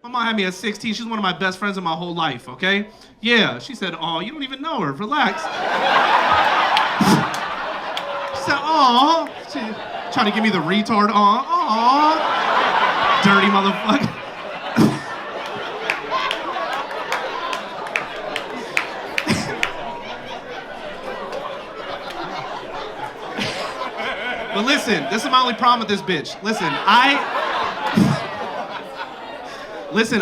My mom had me at 16. She's one of my best friends in my whole life, okay? Yeah, she said, oh, you don't even know her. Relax. She said, oh. She trying to give me the retard, oh. Dirty motherfucker. But listen, this is my only problem with this bitch. Listen,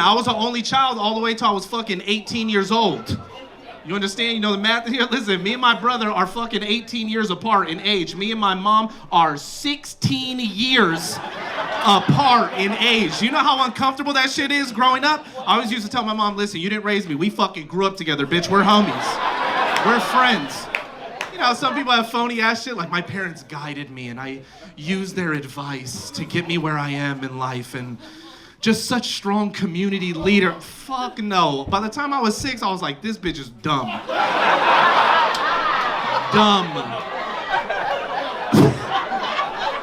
I was the only child all the way till I was fucking 18 years old. You understand? You know the math here? Listen, me and my brother are fucking 18 years apart in age. Me and my mom are 16 years apart in age. You know how uncomfortable that shit is growing up? I always used to tell my mom, listen, you didn't raise me. We fucking grew up together, bitch. We're homies. We're friends. You know, some people have phony ass shit, like my parents guided me and I used their advice to get me where I am in life and just such strong community leader. Fuck no. By the time I was 6, I was like, this bitch is dumb. Dumb.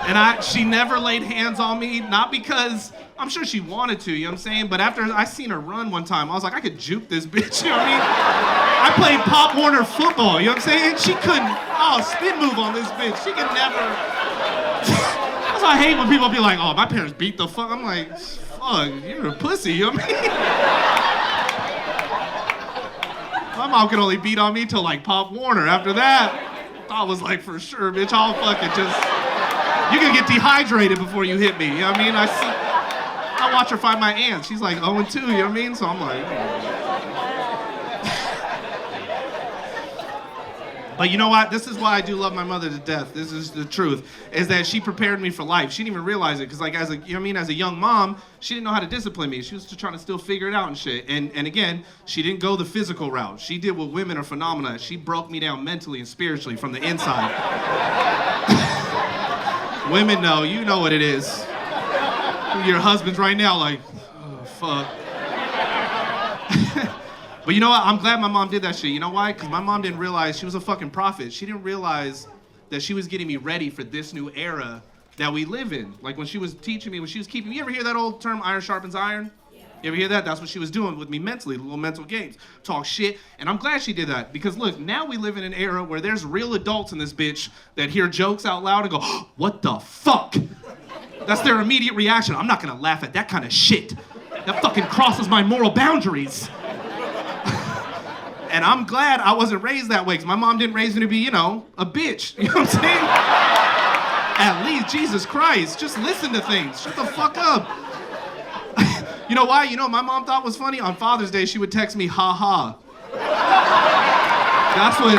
And she never laid hands on me, not because, I'm sure she wanted to, you know what I'm saying? But after I seen her run one time, I was like, I could juke this bitch, you know what I mean? I played Pop Warner football, you know what I'm saying? She couldn't, spin move on this bitch. She could never. That's why I hate when people be like, oh, my parents beat the fuck. I'm like, fuck, you're a pussy, you know what I mean? My mom could only beat on me till like Pop Warner. After that, I was like, for sure, bitch, I'll fucking just, you can get dehydrated before you hit me, you know what I mean? I watch her fight my aunt. She's like 0-2, you know what I mean? So I'm like, But you know what? This is why I do love my mother to death. This is the truth, is that she prepared me for life. She didn't even realize it, because like as a, you know what I mean, as a young mom, she didn't know how to discipline me. She was just trying to still figure it out and shit. And again, she didn't go the physical route. She did what women are phenomena. She broke me down mentally and spiritually from the inside. Women know, you know what it is. Your husband's right now like, oh, fuck. But you know what? I'm glad my mom did that shit. You know why? Because my mom didn't realize she was a fucking prophet. She didn't realize that she was getting me ready for this new era that we live in. Like when she was teaching me, when she was keeping me, you ever hear that old term, iron sharpens iron? Yeah. You ever hear that? That's what she was doing with me mentally, little mental games. Talk shit. And I'm glad she did that. Because look, now we live in an era where there's real adults in this bitch that hear jokes out loud and go, oh, what the fuck? That's their immediate reaction. I'm not gonna laugh at that kind of shit. That fucking crosses my moral boundaries. And I'm glad I wasn't raised that way, because my mom didn't raise me to be, you know, a bitch. You know what I'm saying? At least, Jesus Christ, just listen to things. Shut the fuck up. You know why? You know what my mom thought was funny? On Father's Day, she would text me, ha ha. That's what,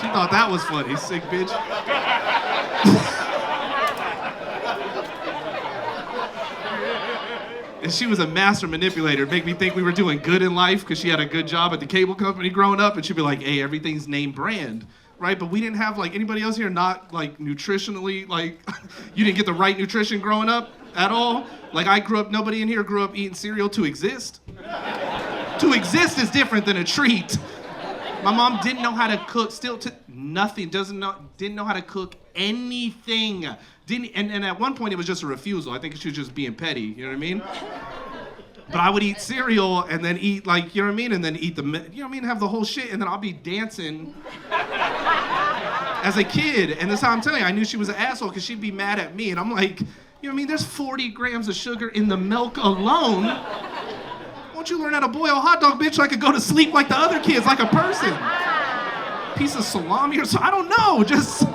she thought that was funny, sick bitch. And she was a master manipulator, make me think we were doing good in life because she had a good job at the cable company growing up, and she'd be like, hey, everything's name brand, right? But we didn't have, like, anybody else here not, like, nutritionally, like, you didn't get the right nutrition growing up at all? Like, I grew up, nobody in here grew up eating cereal to exist. To exist is different than a treat. My mom didn't know how to cook, didn't know how to cook anything. And at one point it was just a refusal. I think she was just being petty, you know what I mean? But I would eat cereal and then eat, like, you know what I mean? And then eat the, you know what I mean? Have the whole shit, and then I'll be dancing as a kid. And that's how I'm telling you, I knew she was an asshole because she'd be mad at me. And I'm like, you know what I mean? There's 40 grams of sugar in the milk alone. Why don't you learn how to boil a hot dog, bitch, so I could go to sleep like the other kids, like a person? Piece of salami or something, I don't know, just...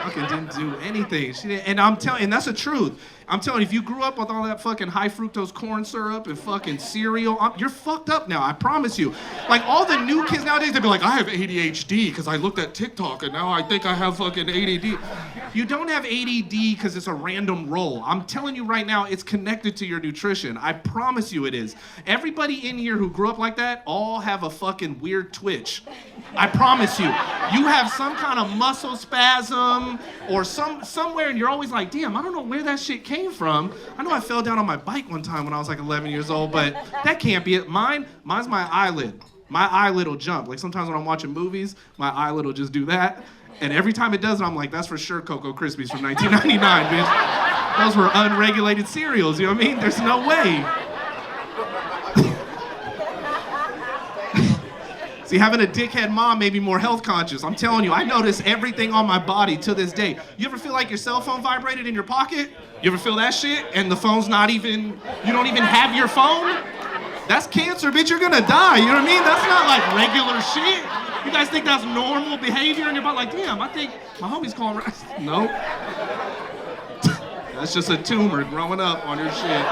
Fucking didn't do anything. She didn't, and I'm telling, and that's the truth. I'm telling you, if you grew up with all that fucking high fructose corn syrup and fucking cereal, you're fucked up now, I promise you. Like all the new kids nowadays, they'd be like, I have ADHD because I looked at TikTok and now I think I have fucking ADD. You don't have ADD because it's a random roll. I'm telling you right now, it's connected to your nutrition. I promise you it is. Everybody in here who grew up like that all have a fucking weird twitch. I promise you. You have some kind of muscle spasm or somewhere, and you're always like, damn, I don't know where that shit came from. I know I fell down on my bike one time when I was like 11 years old, but that can't be it. Mine's my eyelid. My eyelid will jump. Like sometimes when I'm watching movies, my eyelid will just do that. And every time it does it, I'm like, that's for sure Cocoa Krispies from 1999, bitch. Those were unregulated cereals, you know what I mean? There's no way. See, having a dickhead mom made me more health conscious. I'm telling you, I notice everything on my body to this day. You ever feel like your cell phone vibrated in your pocket? You ever feel that shit? And the phone's not even, you don't even have your phone? That's cancer, bitch, you're gonna die, you know what I mean? That's not like regular shit. You guys think that's normal behavior and you're about like, damn, I think my homie's calling right. Nope. That's just a tumor growing up on your shit.